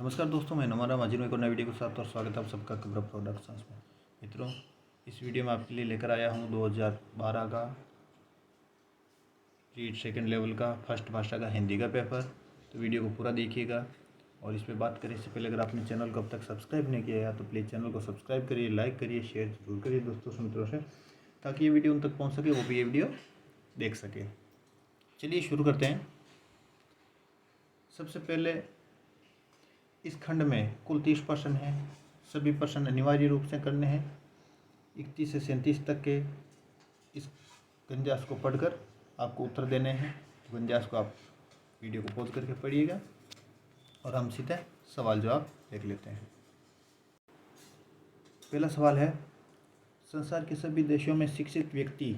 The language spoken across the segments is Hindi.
नमस्कार दोस्तों, मैं हमारा माजिद में एक और नई वीडियो के साथ और स्वागत है आप सबका कब्र प्रोडक्शंस में। मित्रों, इस वीडियो में आपके लिए लेकर आया हूं 2012 का रीड सेकंड लेवल का फर्स्ट भाषा का हिंदी का पेपर। तो वीडियो को पूरा देखिएगा। और इस पर बात करें इससे पहले अगर आपने चैनल को अब तक सब्सक्राइब नहीं किया है तो प्लीज़ चैनल को सब्सक्राइब करिए, लाइक करिए, शेयर जरूर करिए दोस्तों से, मित्रों से, ताकि ये वीडियो उन तक पहुँच सके, वो भी ये वीडियो देख सके। चलिए शुरू करते हैं। सबसे पहले इस खंड में कुल 30 प्रश्न हैं। सभी प्रश्न अनिवार्य रूप से करने हैं। 31 से 37 तक के इस गंजास को पढ़कर आपको उत्तर देने हैं। तो गंजास को आप वीडियो को पॉज करके पढ़िएगा और हम सीधे सवाल जवाब देख लेते हैं। पहला सवाल है, संसार के सभी देशों में शिक्षित व्यक्ति,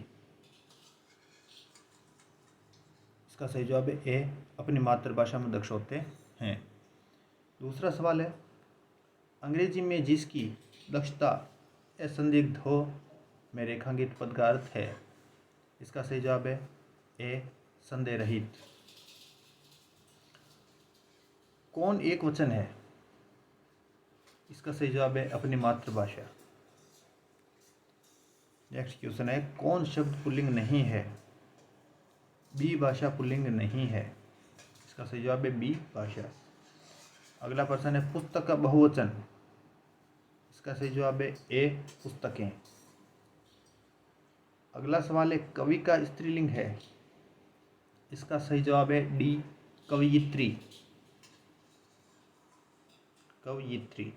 इसका सही जवाब है ए, अपनी मातृभाषा में दक्ष होते हैं। दूसरा सवाल है, अंग्रेजी में जिसकी दक्षता असंदिग्ध हो में रेखांकित पद का अर्थ है। इसका सही जवाब है ए, संदेह रहित। कौन एक वचन है? इसका सही जवाब है अपनी मातृभाषा। नेक्स्ट क्वेश्चन है, कौन शब्द पुल्लिंग नहीं है? बी भाषा पुल्लिंग नहीं है। इसका सही जवाब है बी भाषा। अगला प्रश्न है, पुस्तक का बहुवचन। इसका सही जवाब है ए, पुस्तकें। अगला सवाल है, कवि का स्त्रीलिंग है। इसका सही जवाब है डी, कवयित्री। कवयित्री।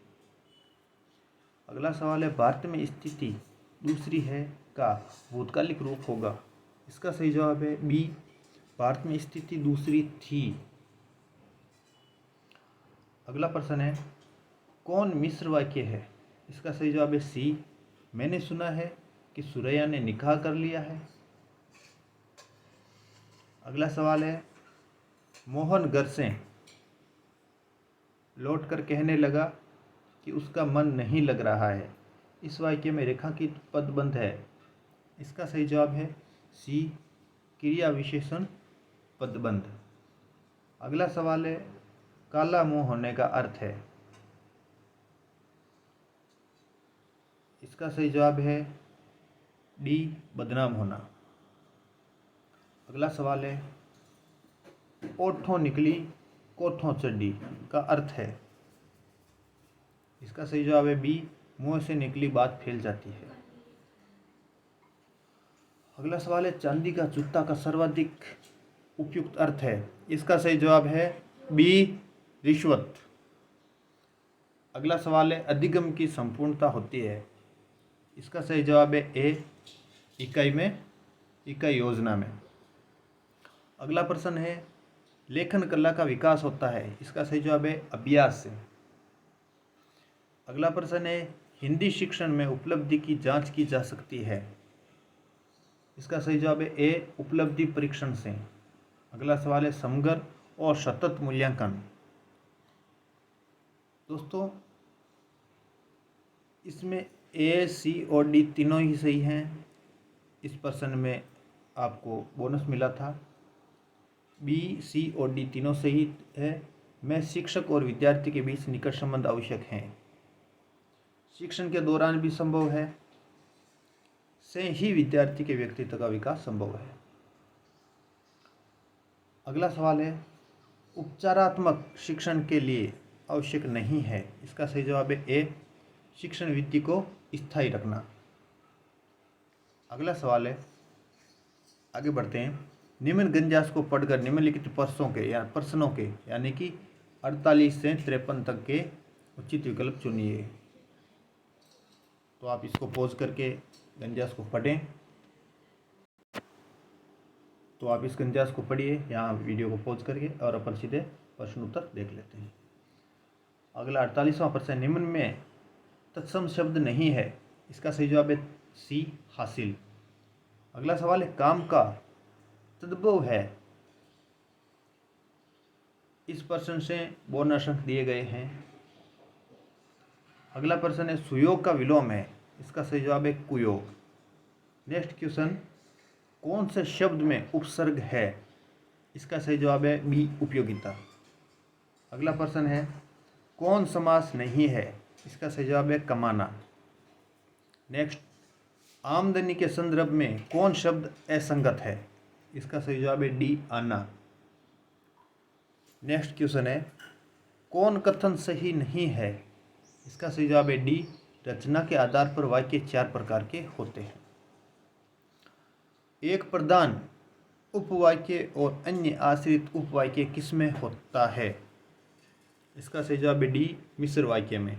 अगला सवाल है, भारत में स्थिति दूसरी है का भूतकालिक रूप होगा। इसका सही जवाब है बी, भारत में स्थिति दूसरी थी। अगला प्रश्न है, कौन मिश्र वाक्य है? इसका सही जवाब है सी, मैंने सुना है कि सुरैया ने निकाह कर लिया है। अगला सवाल है, मोहन घर से लौट कर कहने लगा कि उसका मन नहीं लग रहा है। इस वाक्य में रेखांकित पदबंध है। इसका सही जवाब है सी, क्रिया विशेषण पदबंध। अगला सवाल है, काला मुंह होने का अर्थ है। इसका सही जवाब है डी, बदनाम होना। अगला सवाल है, ओठों निकली कोठों चढ़ी का अर्थ है। इसका सही जवाब है बी, मुंह से निकली बात फैल जाती है। अगला सवाल है, चांदी का जूता का सर्वाधिक उपयुक्त अर्थ है। इसका सही जवाब है बी, रिश्वत। अगला सवाल है, अधिगम की संपूर्णता होती है। इसका सही जवाब है ए, इकाई में, इकाई योजना में। अगला प्रश्न है, लेखन कला का विकास होता है। इसका सही जवाब है अभ्यास से। अगला प्रश्न है, हिंदी शिक्षण में उपलब्धि की जांच की जा सकती है। इसका सही जवाब है ए, उपलब्धि परीक्षण से। अगला सवाल है, समग्र और सतत मूल्यांकन। दोस्तों, इसमें ए, सी और डी तीनों ही सही हैं। इस प्रश्न में आपको बोनस मिला था। बी, सी और डी तीनों सही है। में शिक्षक और विद्यार्थी के बीच निकट संबंध आवश्यक हैं। शिक्षण के दौरान भी संभव है। से ही विद्यार्थी के व्यक्तित्व का विकास संभव है। अगला सवाल है, उपचारात्मक शिक्षण के लिए आवश्यक नहीं है। इसका सही जवाब है ए, शिक्षण वृत्ति को स्थायी रखना। अगला सवाल है, आगे बढ़ते हैं। निम्न गंजास को पढ़कर निम्नलिखित प्रश्नों के यानी कि 48 से 53 तक के उचित विकल्प चुनिए। तो आप इसको पॉज करके गंजास को पढ़ें। तो आप इस गंजास को पढ़िए यहाँ वीडियो को पॉज करके, और अपन सीधे प्रश्न उत्तर देख लेते हैं। अगला 48वां प्रश्न, निम्न में तत्सम शब्द नहीं है। इसका सही जवाब है सी, हासिल। अगला सवाल है, काम का तद्भव है। इस प्रश्न से बोनस अंक दिए गए हैं। अगला प्रश्न है, सुयोग का विलोम है। इसका सही जवाब है कुयोग। नेक्स्ट क्वेश्चन, कौन से शब्द में उपसर्ग है? इसका सही जवाब है बी, उपयोगिता। अगला प्रश्न है, कौन समास नहीं है? इसका सही जवाब है कमाना। नेक्स्ट, आमदनी के संदर्भ में कौन शब्द असंगत है? इसका सही जवाब है डी, आना। नेक्स्ट क्वेश्चन है, कौन कथन सही नहीं है? इसका सही जवाब है डी, रचना के आधार पर वाक्य 4 प्रकार के होते हैं। एक प्रधान उपवाक्य और अन्य आश्रित उपवाक्य किसमें होता है? इसका सही जवाब है डी, मिश्र वाक्य में।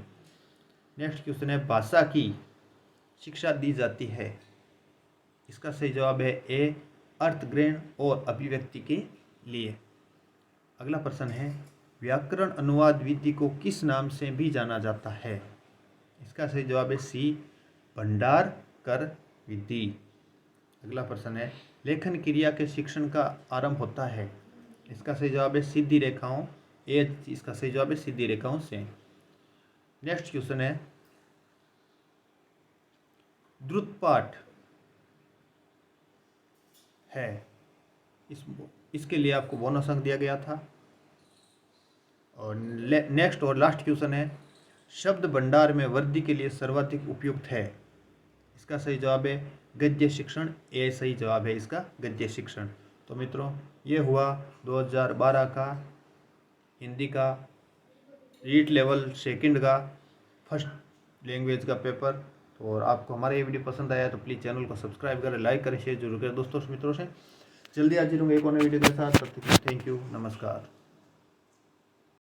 नेक्स्ट क्वेश्चन है, भाषा की शिक्षा दी जाती है? इसका सही जवाब है ए, अर्थग्रहण और अभिव्यक्ति के लिए। अगला प्रश्न है, व्याकरण अनुवाद विधि को किस नाम से भी जाना जाता है? इसका सही जवाब है सी, भंडारकर विधि। अगला प्रश्न है, लेखन क्रिया के शिक्षण का आरंभ होता है? इसका सही जवाब है सीधी रेखाओं, ए, इसका सही जवाब है सीधी रेखाओं से। नेक्स्ट क्वेश्चन है, द्रुत पाठ है, इसके लिए आपको बोनस अंक दिया गया था। और नेक्स्ट और लास्ट क्वेश्चन है, शब्द भंडार में वृद्धि के लिए सर्वाधिक उपयुक्त है? इसका सही जवाब है गद्य शिक्षण, ए सही जवाब है इसका गद्य शिक्षण। तो मित्रों, ये हुआ 2012 का हिंदी का रीट लेवल सेकंड का फर्स्ट लैंग्वेज का पेपर। तो और आपको हमारा ये वीडियो पसंद आया तो प्लीज़ चैनल को सब्सक्राइब करें, लाइक करें, शेयर जरूर करें दोस्तों मित्रों से। जल्दी हाजिर होंगे एक और नए वीडियो के साथ। तब तक थैंक यू, नमस्कार।